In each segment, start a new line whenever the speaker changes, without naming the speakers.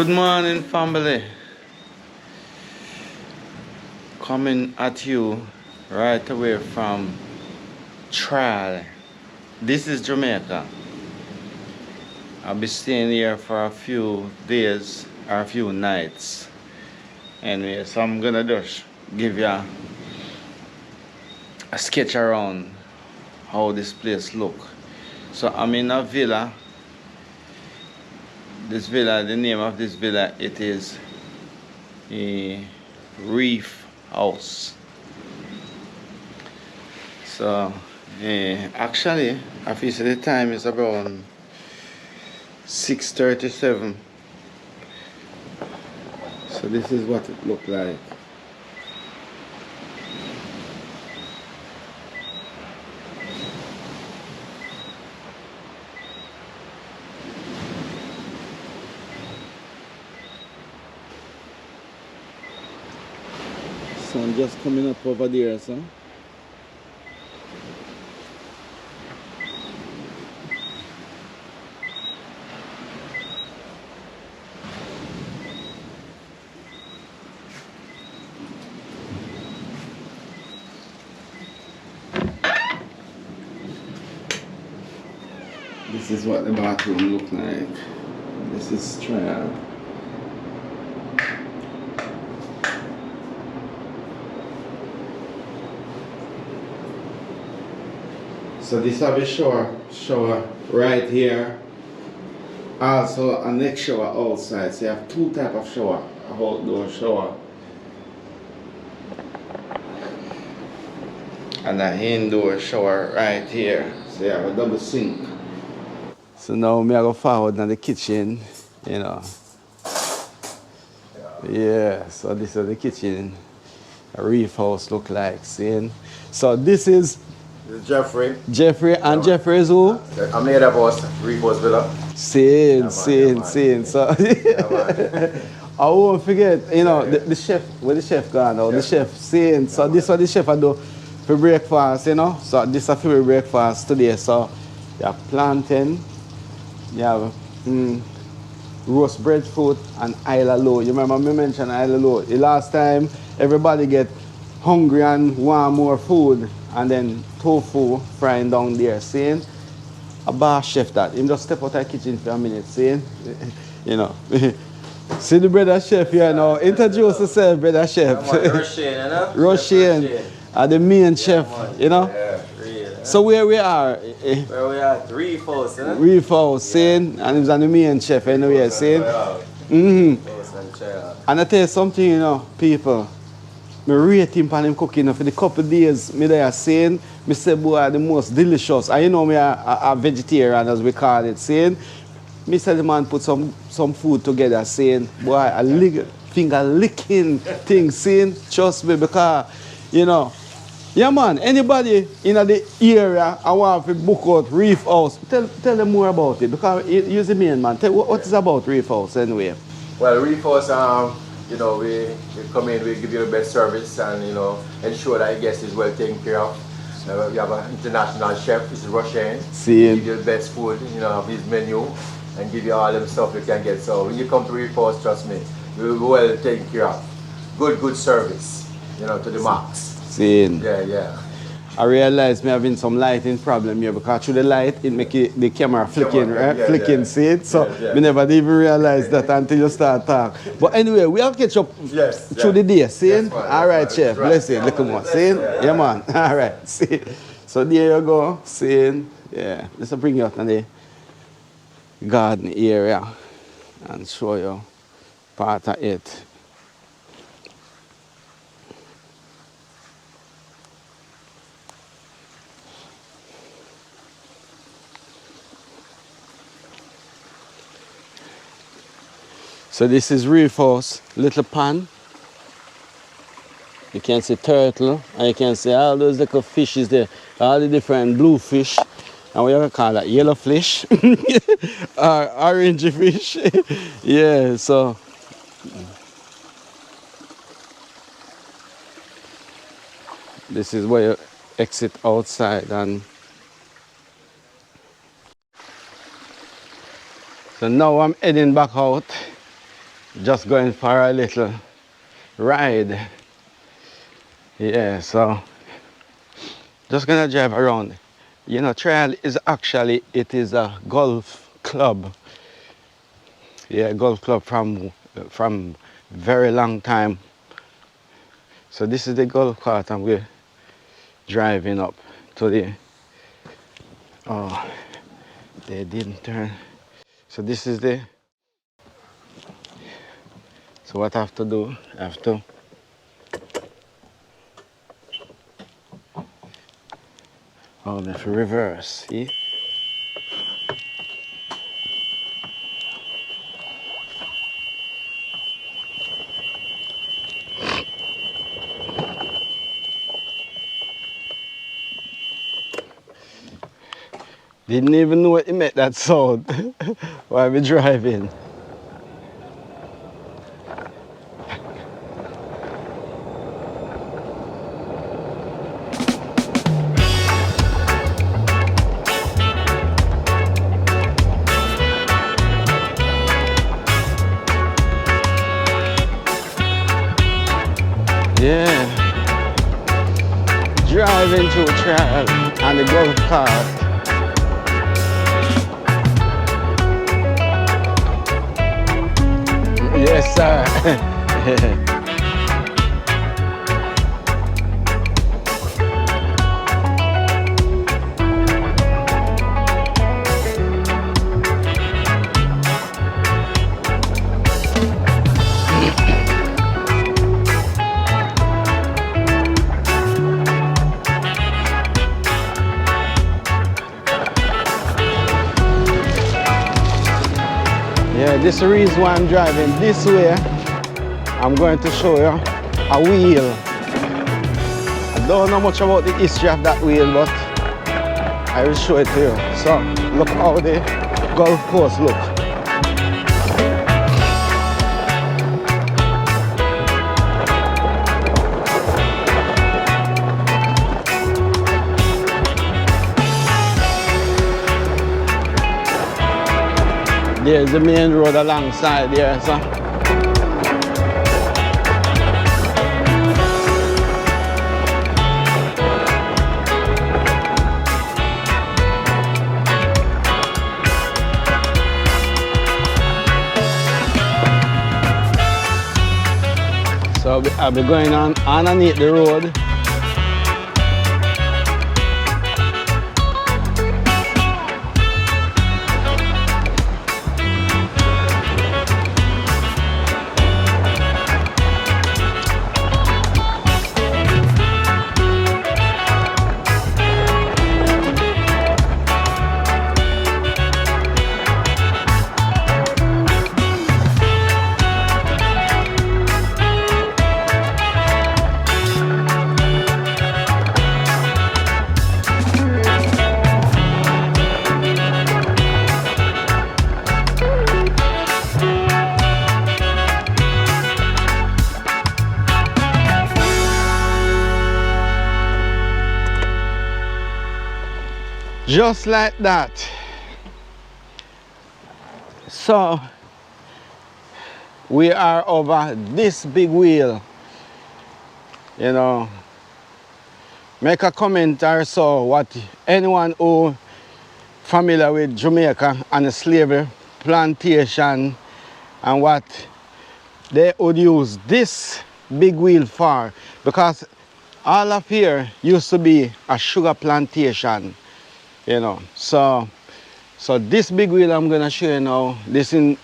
Good morning, family. Coming at you right away from Tryall. This is Jamaica. I'll be staying here for a few days or a few nights. Anyway, so I'm gonna just give you a sketch around how this place look. So I'm in a villa. This villa, the name of this villa, it is a reef house. So actually, I feel the time is around 6:37. So this is what it looked like. Sun just coming up over there, so. This is what the bathroom look like. This is Tryall. So this have a shower right here. Also a next shower outside. So you have two type of shower, a outdoor shower and an indoor shower right here. So you have a double sink. So now me I go forward in the kitchen, you know. Yeah, so this is the kitchen. A reef house look like, seeing. So this is
Jeffrey.
Jeffrey, and Jeffrey is who?
I'm near the boss, Reef House Villa.
Seeing. So I won't forget, you know, the chef, where the chef gone now, the chef seeing. So this is what the chef I do for breakfast, you know. So this is for breakfast today. So you have plantain, you have roast breadfruit and Isla-Low. You remember me mentioned Isla-Low. The last time everybody get hungry and want more food, and then tofu frying down there, seeing. A bar chef that. Him just step out of the kitchen for a minute, seeing. You know. See the brother chef here now. Introduce yourself, brother chef.
Russian, you know?
Russian. The main chef, you know.
Yeah, real.
So where we are?
Where we are, Reef House, you know?
Reef House, seeing. And he's the main chef anyway, seeing. And I tell you something, you know, people. I rate him for him cooking for the couple of days me there saying, me say boy the most delicious. And you know me a vegetarian as we call it, saying, me say the man put some food together saying, boy a finger licking thing saying, trust me, because you know, yeah man, anybody in the area I want to book out Reef House, tell them more about it, because you're the main man. Tell what is about Reef House anyway?
Well, Reef House, you know, we come in, we give you the best service and, you know, ensure that your guest is well taken care of. We have an international chef, this is Russian.
See.
Give you the best food, you know, of his menu and give you all the stuff you can get. So when you come to Reef House, trust me, you will be well taken care of. Good service, you know, to the max.
See.
Yeah.
I realized me having some lighting problem here because through the light it make the camera flicking, right? Flicking, see it? So we never even realized that until you start talking. But anyway, we'll catch up through the day, see? Alright, chef, bless you, look more, see? Yeah man, alright, see? So there you go, see? Yeah, let's bring you out in the garden area and show you part of it. So this is Reef House, little pan. You can see turtle, and you can see all those little fishes there, all the different blue fish, and we can call that yellow fish, or orange fish. Yeah, so. This is where you exit outside, and so now I'm heading back out Just going for a little ride. Yeah, so just gonna drive around. You know, Tryall is actually, it is a golf club. Yeah, golf club from very long time. So this is the golf cart and we're driving up to the, oh, they didn't turn. So this is the, so what I have to do, I have to, oh, I have to reverse, see? Didn't even know it made that sound while we're driving. Yeah, driving through Tryall on the golf cart. Yes, sir. Yeah, this is the reason why I'm driving this way. I'm going to show you a wheel. I don't know much about the history of that wheel, but I will show it to you. So, look how the golf course look. There's the main road alongside there, so. So I'll be going on underneath the road. Just like that. So we are over this big wheel. You know, make a comment or so what anyone who familiar with Jamaica and the slavery plantation and what they would use this big wheel for, because all of here used to be a sugar plantation. You know, so this big wheel I'm gonna show you now, this is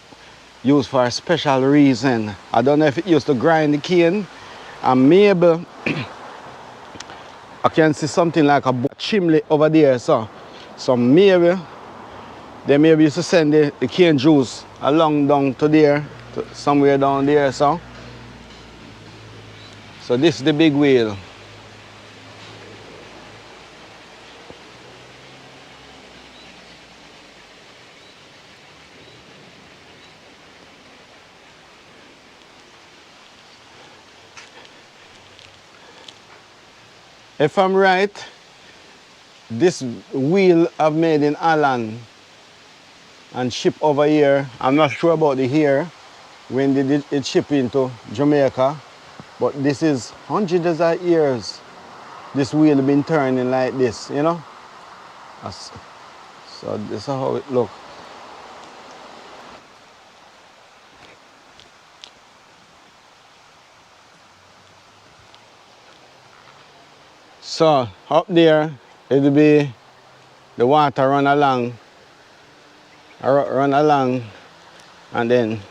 used for a special reason. I don't know if it used to grind the cane, and maybe I can see something like a chimney over there, so maybe they maybe used to send the cane juice along down to there, somewhere down there, so this is the big wheel. If I'm right, this wheel I've made in Holland and shipped over here. I'm not sure about the here, when they did it ship into Jamaica. But this is hundreds of years this wheel been turning like this, you know? So this is how it looks. So up there, it'll be the water run along, and then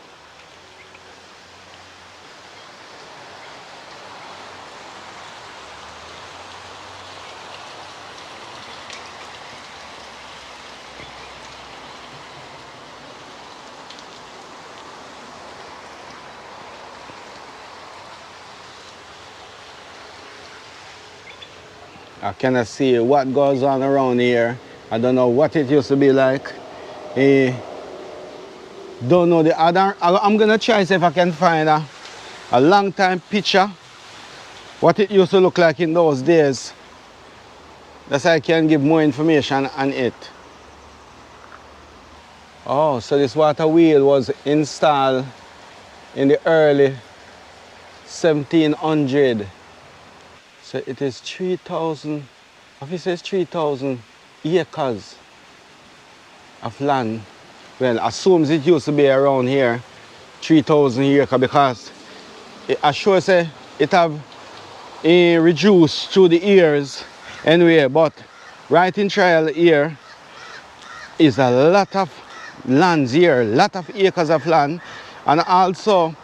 I cannot see what goes on around here. I don't know what it used to be like. Don't know the other. I'm gonna try see if I can find a long time picture what it used to look like in those days. That's how I can give more information on it. Oh, so this water wheel was installed in the early 1700. So it is 3,000, if it says 3,000 acres of land. Well, assumes it used to be around here, 3,000 acres, because I sure say it have reduced through the years anyway, but right in Tryall here is a lot of lands here, a lot of acres of land, and also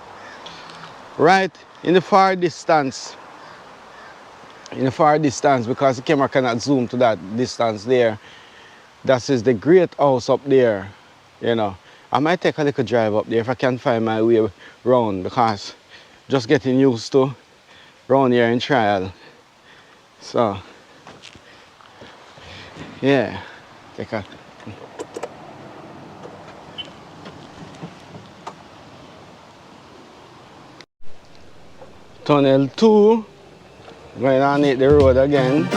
right in the far distance, because the camera cannot zoom to that distance there, that is the great house up there, you know. I might take a little drive up there if I can find my way round, because just getting used to round here in Tryall. So yeah, take a tunnel 2, going on the road again.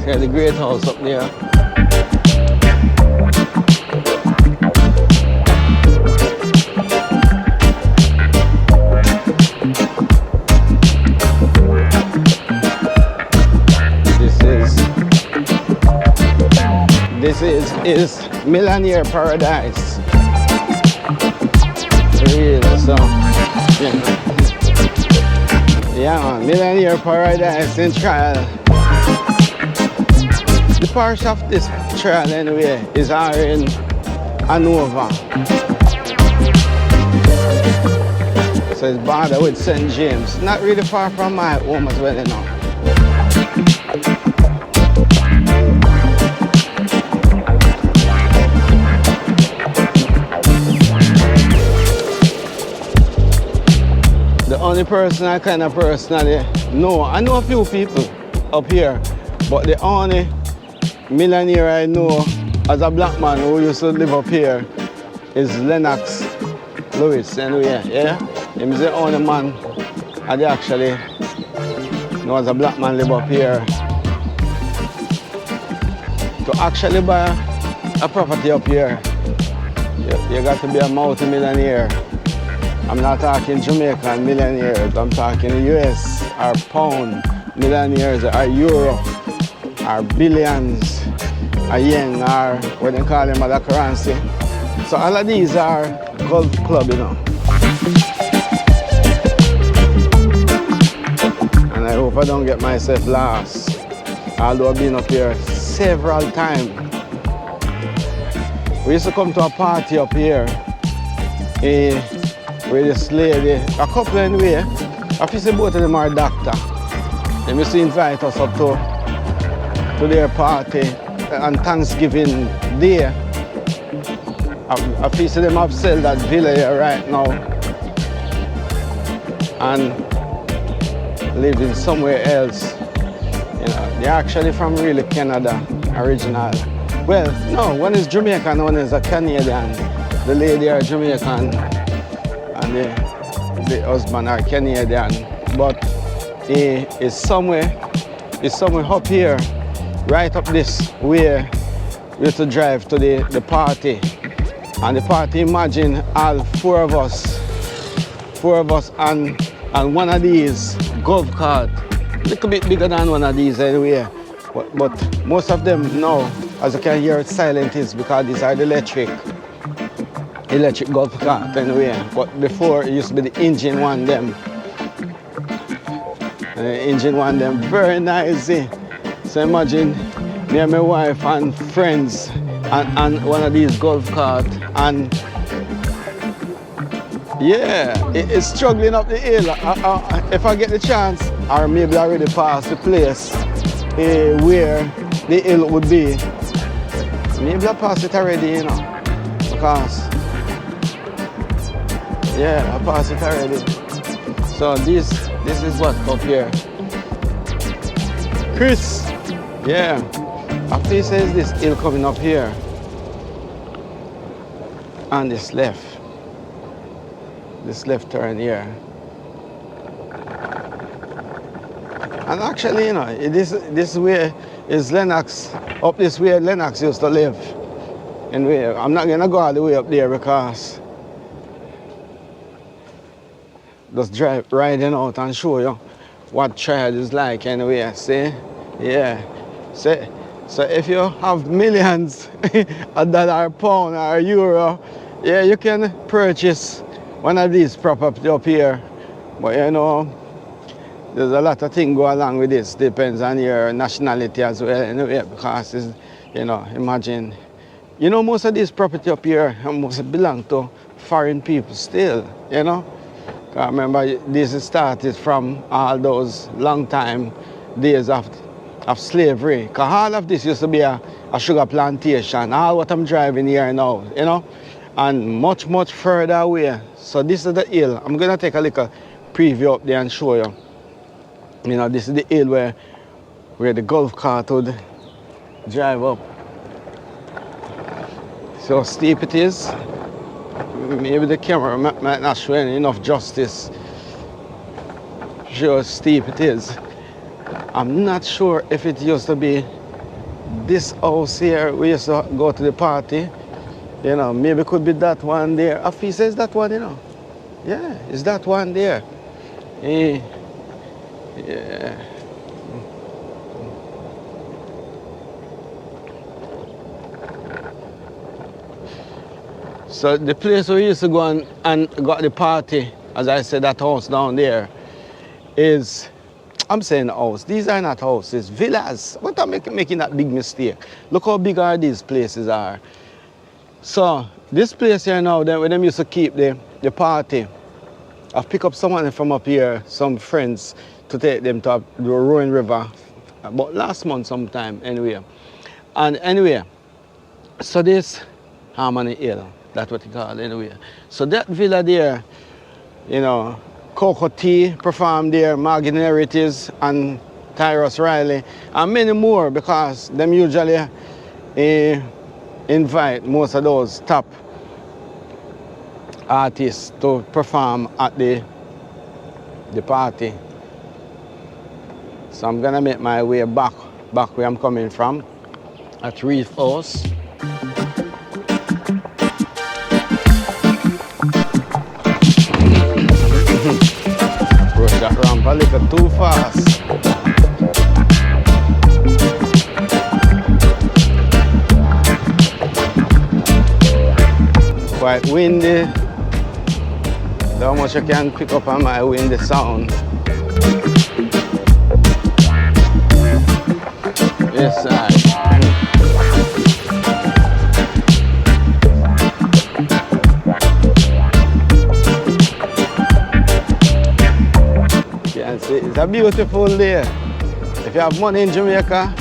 The great house up there. This is Millionaire Paradise. Real, so yeah, Millionaire Paradise in Tryall. The parish of this Tryall anyway is in Hanover. So it's bordered with St. James. Not really far from my home as well, you know. The only person I kind of personally know, I know a few people up here, but the only millionaire I know as a black man who used to live up here is Lennox Lewis anyway, yeah? Him is the only man I actually know as a black man live up here. To actually buy a property up here, you got to be a multi-millionaire. I'm not talking Jamaican millionaires, I'm talking US or pound millionaires or euro or billions or yen or what they call them other currency. So all of these are golf club, you know. And I hope I don't get myself lost, although I've been up here several times. We used to come to a party up here with this lady, a couple anyway. I feel both of them are a doctor. They used to invite us up to their party on Thanksgiving Day. I feel them have sold that villa here right now and living somewhere else. You know, they're actually from really Canada, original. Well, no, one is Jamaican, one is a Canadian. The lady are Jamaican and the husband are Canadian. But he is somewhere up here, right up this way. We have to drive to the party. And the party, imagine all four of us and one of these golf cart, a little bit bigger than one of these anyway. But most of them now, as you can hear, it's silent is because these are the electric golf cart anyway. But before it used to be the engine one them. Very nice. So imagine me and my wife and friends and one of these golf carts, and yeah, it's struggling up the hill. If I get the chance, or maybe I already passed the place where the hill would be, maybe I passed it already, you know, because yeah, I passed it already. So this is what up here. Chris, yeah. After he says this hill coming up here and this left turn here. And actually, you know, this way is Lennox, up this way Lennox used to live. Anyway, I'm not gonna go all the way up there because just drive riding out and show you what Tryall is like anyway, see? Yeah. So if you have millions of dollars, pound or euro, yeah, you can purchase one of these properties up here. But you know, there's a lot of things go along with this. Depends on your nationality as well anyway, because it's, you know, imagine, you know, most of these property up here must belong to foreign people still, you know. I remember this started from all those long time days of slavery. Because all of this used to be a sugar plantation. All what I'm driving here now, you know, and much, much further away. So this is the hill. I'm going to take a little preview up there and show you. You know, this is the hill where the golf cart would drive up. So steep it is. Maybe the camera might not show enough justice. Show how steep it is. I'm not sure if it used to be this house here. We used to go to the party. You know, maybe it could be that one there. Afi says that one, you know. Yeah, it's that one there. Yeah. So the place we used to go and got the party, as I said, that house down there, is, I'm saying house, these are not houses, villas. What I'm making that big mistake. Look how big are these places are. So this place here now, when them used to keep the party, I've picked up someone from up here, some friends, to take them to the Rowan River, about last month sometime anyway. And anyway, so this Harmony Hill, that's what they call it anyway. So that villa there, you know, Coco T performed there, Margin Heritage and Tyrus Riley, and many more, because them usually invite most of those top artists to perform at the party. So I'm gonna make my way back where I'm coming from, at Reef House. Push that ramp a little too fast. Quite windy. How much I can pick up on my windy sound. Yes, sir. It's a beautiful day. If you have money in Jamaica,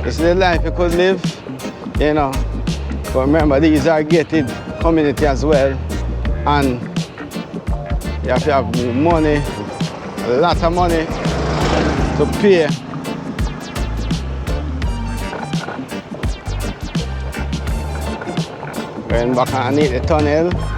it's the life you could live, you know. But remember, these are gated community as well. And you have to have money, a lot of money to pay. Going back underneath the tunnel.